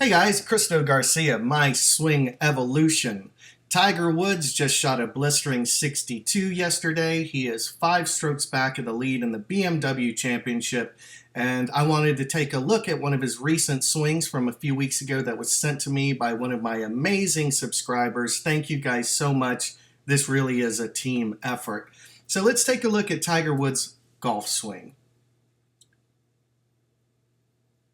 Hey guys, Christo Garcia, My Swing Evolution. Tiger Woods just shot a blistering 62 yesterday. He is 5 strokes back of the lead in the BMW Championship, and I wanted to take a look at one of his recent swings from a few weeks ago that was sent to me by one of my amazing subscribers. Thank you guys so much. This really is a team effort. So let's take a look at Tiger Woods' golf swing.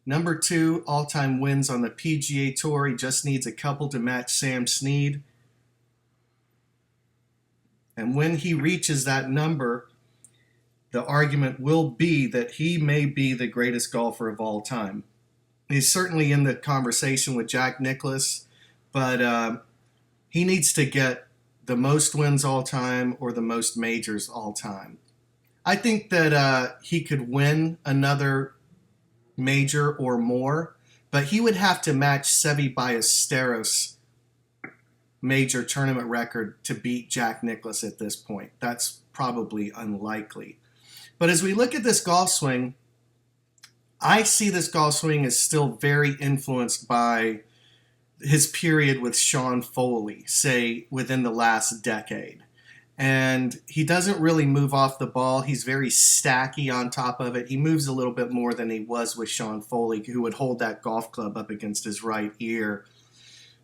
Number 2 all-time wins on the PGA Tour. He just needs a couple to match Sam Snead. And when he reaches that number, the argument will be that he may be the greatest golfer of all time. He's certainly in the conversation with Jack Nicklaus, but he needs to get the most wins all time or the most majors all time. I think that he could win another major or more, but he would have to match Seve Ballesteros' major tournament record to beat Jack Nicklaus at this point. That's probably unlikely. But as we look at this golf swing, I see this golf swing as still very influenced by his period with Sean Foley, say within the last decade. And he doesn't really move off the ball. He's very stacky on top of it. He moves a little bit more than he was with Sean Foley, who would hold that golf club up against his right ear.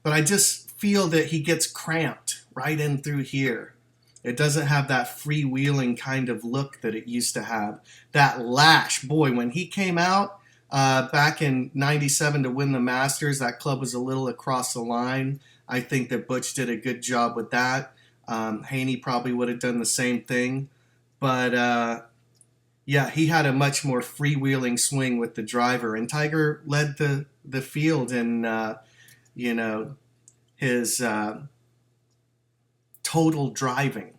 But I just feel that he gets cramped right in through here. It doesn't have that freewheeling kind of look that it used to have. That lash, boy, when he came out back in '97 to win the Masters, that club was a little across the line. I think that Butch did a good job with that. Haney probably would have done the same thing. But yeah, he had a much more freewheeling swing with the driver. And Tiger led the field in, his total driving.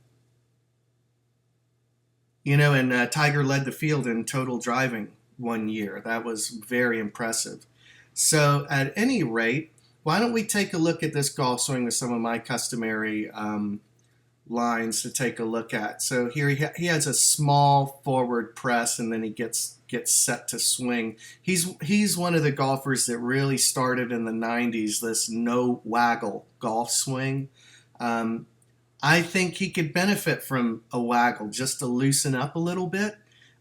And Tiger led the field in total driving one year. That was very impressive. So at any rate, why don't we take a look at this golf swing with some of my customary lines to take a look at. So here he has a small forward press, and then he gets set to swing. He's one of the golfers that really started in the 90s, this no waggle golf swing. I think he could benefit from a waggle just to loosen up a little bit,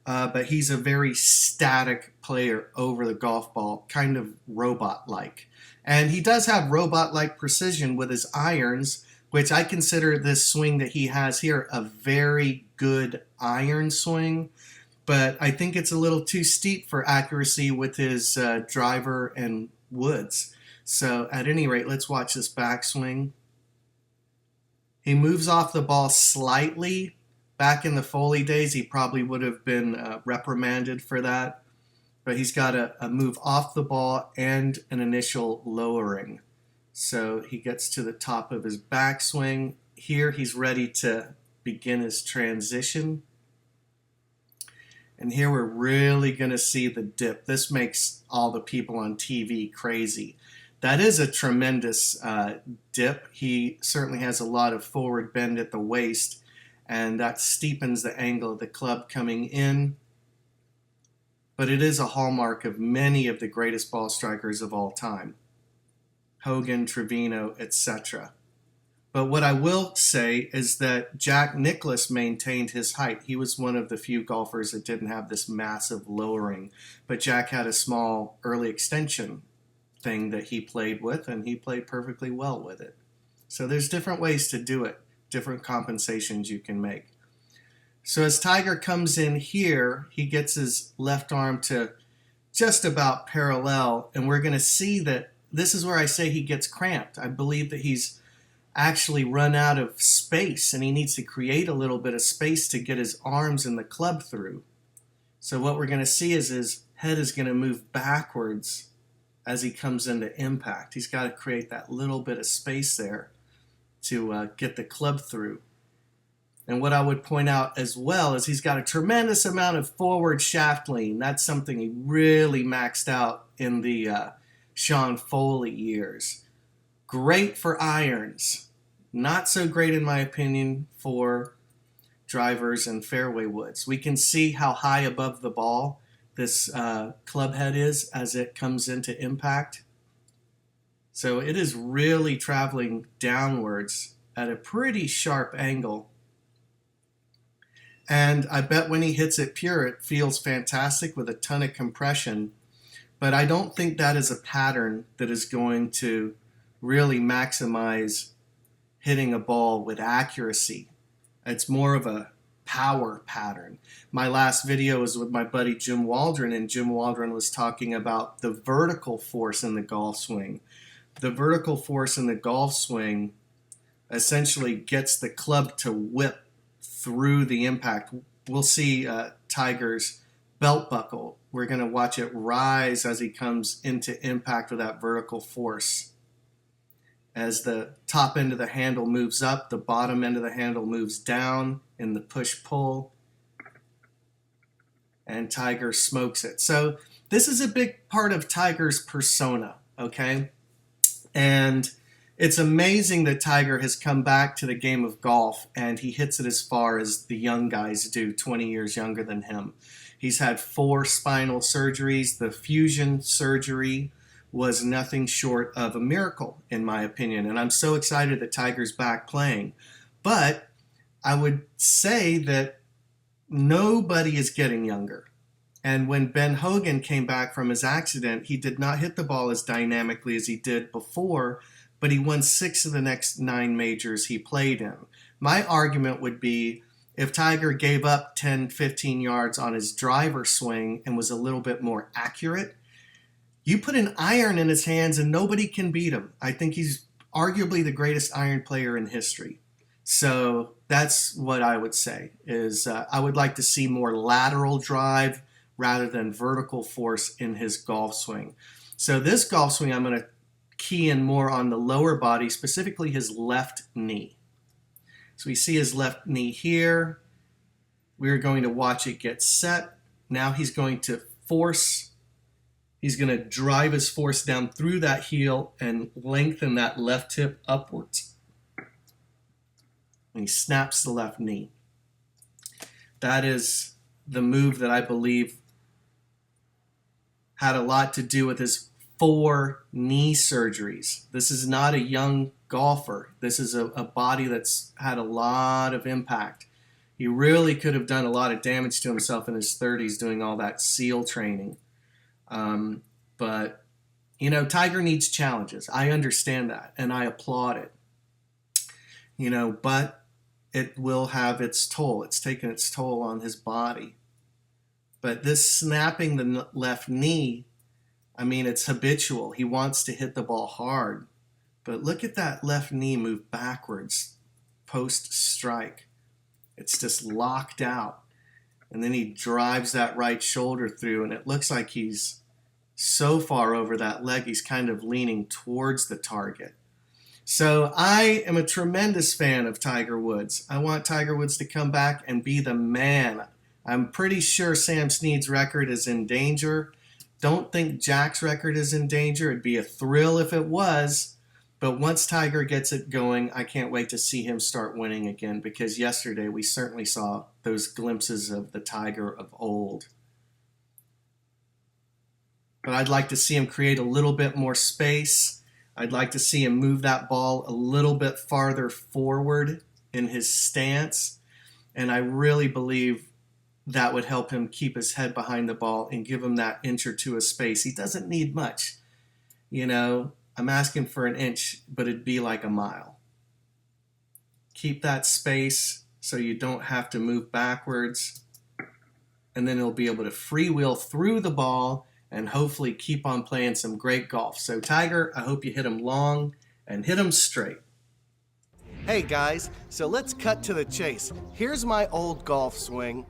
but he's a very static player over the golf ball, kind of robot-like. And he does have robot-like precision with his irons, which I consider this swing that he has here a very good iron swing, but I think it's a little too steep for accuracy with his driver and woods. So at any rate, let's watch this backswing. He moves off the ball slightly. Back in the Foley days, he probably would have been reprimanded for that, but he's got a move off the ball and an initial lowering. So he gets to the top of his backswing. Here he's ready to begin his transition. And here we're really going to see the dip. This makes all the people on TV crazy. That is a tremendous dip. He certainly has a lot of forward bend at the waist, and that steepens the angle of the club coming in. But it is a hallmark of many of the greatest ball strikers of all time. Hogan, Trevino, etc. But what I will say is that Jack Nicklaus maintained his height. He was one of the few golfers that didn't have this massive lowering. But Jack had a small early extension thing that he played with, and he played perfectly well with it. So there's different ways to do it, different compensations you can make. So as Tiger comes in here, he gets his left arm to just about parallel, and we're going to see that this is where I say he gets cramped. I believe that he's actually run out of space, and he needs to create a little bit of space to get his arms and the club through. So what we're going to see is his head is going to move backwards as he comes into impact. He's got to create that little bit of space there to get the club through. And what I would point out as well is he's got a tremendous amount of forward shaft lean. That's something he really maxed out in the Sean Foley years. Great for irons. Not so great, in my opinion, for drivers and fairway woods. We can see how high above the ball this club head is as it comes into impact. So it is really traveling downwards at a pretty sharp angle. And I bet when he hits it pure, it feels fantastic with a ton of compression. But I don't think that is a pattern that is going to really maximize hitting a ball with accuracy. It's more of a power pattern. My last video was with my buddy Jim Waldron, and Jim Waldron was talking about the vertical force in the golf swing. The vertical force in the golf swing essentially gets the club to whip through the impact. We'll see Tiger's belt buckle. We're going to watch it rise as he comes into impact with that vertical force. As the top end of the handle moves up, the bottom end of the handle moves down in the push-pull, and Tiger smokes it. So this is a big part of Tiger's persona, okay? And it's amazing that Tiger has come back to the game of golf, and he hits it as far as the young guys do, 20 years younger than him. He's had 4 spinal surgeries. The fusion surgery was nothing short of a miracle, in my opinion. And I'm so excited that Tiger's back playing. But I would say that nobody is getting younger. And when Ben Hogan came back from his accident, he did not hit the ball as dynamically as he did before, but he won 6 of the next 9 majors he played in. My argument would be, if Tiger gave up 10, 15 yards on his driver swing and was a little bit more accurate, you put an iron in his hands and nobody can beat him. I think he's arguably the greatest iron player in history. So that's what I would say, is I would like to see more lateral drive rather than vertical force in his golf swing. So this golf swing, I'm going to key in more on the lower body, specifically his left knee. So we see his left knee here. We're going to watch it get set. Now he's going to force. He's going to drive his force down through that heel and lengthen that left hip upwards. And he snaps the left knee. That is the move that I believe had a lot to do with his 4 knee surgeries. This is not a young golfer. This is a body that's had a lot of impact. He really could have done a lot of damage to himself in his 30s doing all that SEAL training. But, you know, Tiger needs challenges. I understand that, and I applaud it. You know, but it will have its toll. It's taken its toll on his body. But this snapping the left knee, I mean, it's habitual. He wants to hit the ball hard. But look at that left knee move backwards post-strike. It's just locked out. And then he drives that right shoulder through, and it looks like he's so far over that leg, he's kind of leaning towards the target. So I am a tremendous fan of Tiger Woods. I want Tiger Woods to come back and be the man. I'm pretty sure Sam Snead's record is in danger. Don't think Jack's record is in danger. It'd be a thrill if it was. But once Tiger gets it going, I can't wait to see him start winning again, because yesterday we certainly saw those glimpses of the Tiger of old. But I'd like to see him create a little bit more space. I'd like to see him move that ball a little bit farther forward in his stance. And I really believe that would help him keep his head behind the ball and give him that inch or two of space. He doesn't need much. You know, I'm asking for an inch, but it'd be like a mile. Keep that space so you don't have to move backwards. And then he'll be able to freewheel through the ball and hopefully keep on playing some great golf. So Tiger, I hope you hit him long and hit him straight. Hey guys, so let's cut to the chase. Here's my old golf swing.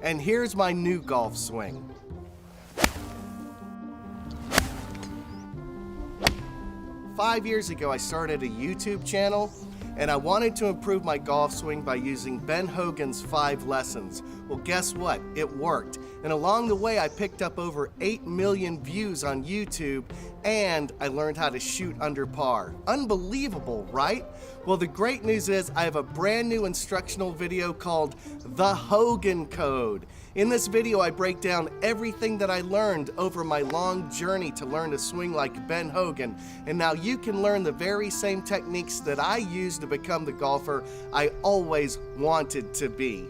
And here's my new golf swing. Five years ago, I started a YouTube channel, and I wanted to improve my golf swing by using Ben Hogan's 5 lessons. Well, guess what? It worked. And along the way, I picked up over 8 million views on YouTube and I learned how to shoot under par. Unbelievable, right? Well, the great news is I have a brand new instructional video called The Hogan Code. In this video, I break down everything that I learned over my long journey to learn to swing like Ben Hogan, and now you can learn the very same techniques that I used to become the golfer I always wanted to be.